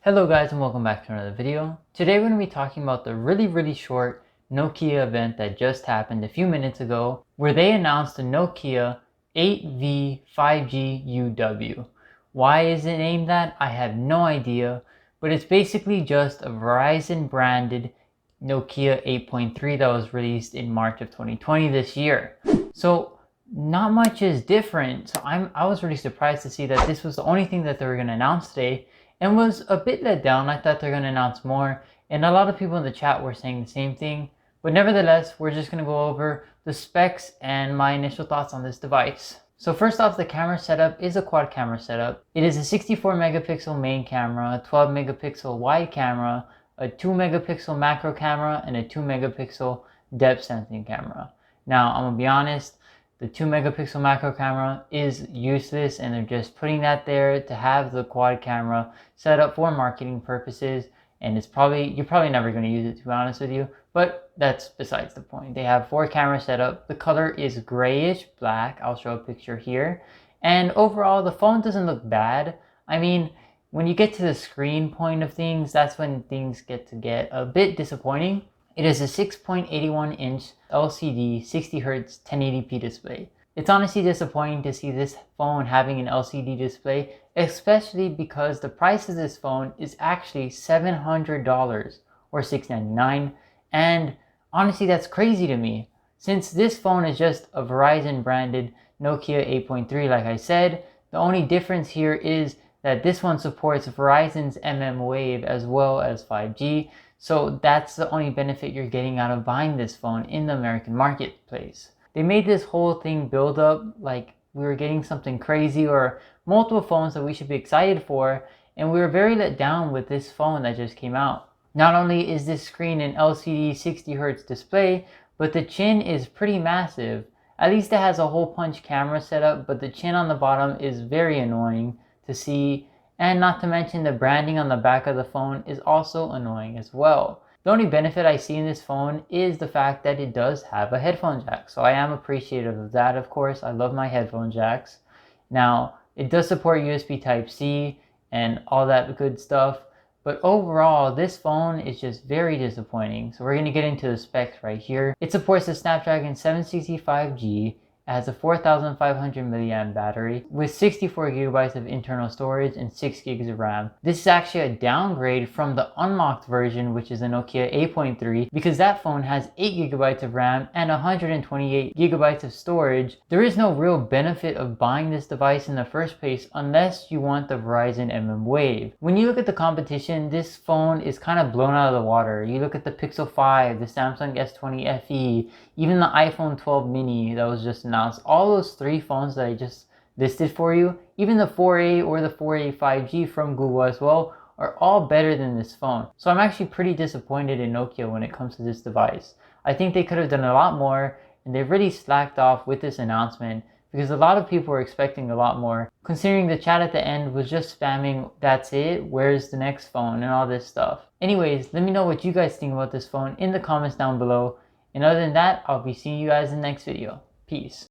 Hello guys and welcome back to another video. Today we're going to be talking about the really short Nokia event that just happened a few minutes ago where they announced the Nokia 8V 5G UW. Why is it named that? I have no idea, but it's basically just a Verizon branded Nokia 8.3 that was released in March of 2020 this year. So not much is different. So I was really surprised to see that this was the only thing that they were going to announce today, and was a bit let down. I thought they're going to announce more, and a lot of people in the chat were saying the same thing. But nevertheless, we're just going to go over the specs and my initial thoughts on this device. So first off, the camera setup is a quad camera setup. It is a 64 megapixel main camera, a 12 megapixel wide camera, a 2 megapixel macro camera, and a 2 megapixel depth sensing camera. Now, I'm going to be honest, the 2 megapixel macro camera is useless, and they're just putting that there to have the quad camera set up for marketing purposes, and you're probably never going to use it, to be honest with you, but that's besides the point. They have 4 cameras set up. The color is grayish black. I'll show a picture here. And overall, the phone doesn't look bad. I mean, when you get to the screen point of things, that's when things get a bit disappointing. It is a 6.81 inch LCD 60Hz 1080p display. It's honestly disappointing to see this phone having an LCD display, especially because the price of this phone is actually $700 or $699, and honestly that's crazy to me, since this phone is just a Verizon branded Nokia 8.3 like I said. The only difference here is that this one supports Verizon's mmWave as well as 5G. So that's the only benefit you're getting out of buying this phone in the American marketplace. They made this whole thing build up like we were getting something crazy or multiple phones that we should be excited for, and we were very let down with this phone that just came out. Not only is this screen an LCD 60Hz display, but the chin is pretty massive. At least it has a hole punch camera setup, but the chin on the bottom is very annoying to see. And not to mention the branding on the back of the phone is also annoying as well. The only benefit I see in this phone is the fact that it does have a headphone jack. So I am appreciative of that, of course. I love my headphone jacks. Now, it does support USB Type-C and all that good stuff. But overall, this phone is just very disappointing. So we're going to get into the specs right here. It supports the Snapdragon 765G. It has a 4500 milliamp battery with 64 gigabytes of internal storage and 6 gigs of RAM. This is actually a downgrade from the unlocked version, which is the Nokia 8.3, because that phone has 8 gigabytes of RAM and 128 gigabytes of storage. There is no real benefit of buying this device in the first place unless you want the Verizon mmWave. When you look at the competition, this phone is kind of blown out of the water. You look at the Pixel 5, the Samsung S20 FE, even the iPhone 12 mini that was just announced. All those 3 phones that I just listed for you, even the 4A or the 4A 5G from Google as well, are all better than this phone. So I'm actually pretty disappointed in Nokia when it comes to this device. I think they could have done a lot more, and they've really slacked off with this announcement because a lot of people were expecting a lot more, considering the chat at the end was just spamming, "That's it, where's the next phone," and all this stuff. Anyways, let me know what you guys think about this phone in the comments down below. And other than that, I'll be seeing you guys in the next video. Peace.